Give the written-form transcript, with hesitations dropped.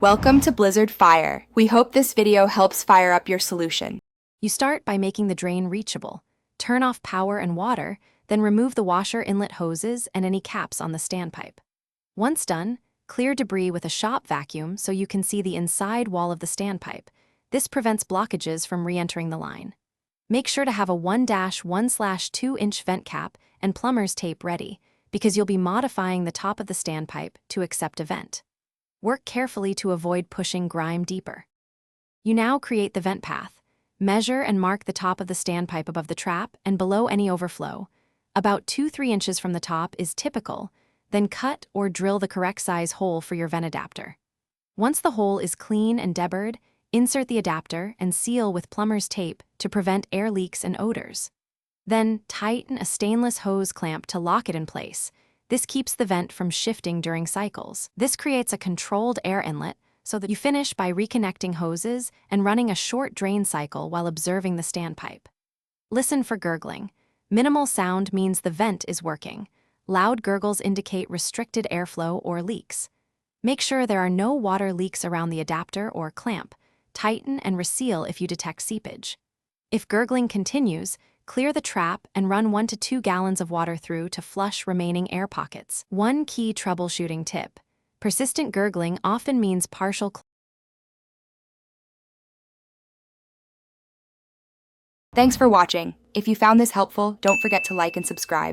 Welcome to Blizzard Fire. We hope this video helps fire up your solution. You start by making the drain reachable. Turn off power and water, then remove the washer inlet hoses and any caps on the standpipe. Once done, clear debris with a shop vacuum so you can see the inside wall of the standpipe. This prevents blockages from re-entering the line. Make sure to have a 1-1/2-inch vent cap and plumber's tape ready, because you'll be modifying the top of the standpipe to accept a vent. Work carefully to avoid pushing grime deeper. You now create the vent path. Measure and mark the top of the standpipe above the trap and below any overflow. About 2-3 inches from the top is typical, then cut or drill the correct size hole for your vent adapter. Once the hole is clean and deburred, insert the adapter and seal with plumber's tape to prevent air leaks and odors. Then tighten a stainless hose clamp to lock it in place. This keeps the vent from shifting during cycles. This creates a controlled air inlet so that you finish by reconnecting hoses and running a short drain cycle while observing the standpipe. Listen for gurgling. Minimal sound means the vent is working. Loud gurgles indicate restricted airflow or leaks. Make sure there are no water leaks around the adapter or clamp. Tighten and reseal if you detect seepage. If gurgling continues, clear the trap and run 1 to 2 gallons of water through to flush remaining air pockets. One key troubleshooting tip: persistent gurgling often means partial. Thanks for watching. If you found this helpful, don't forget to like and subscribe.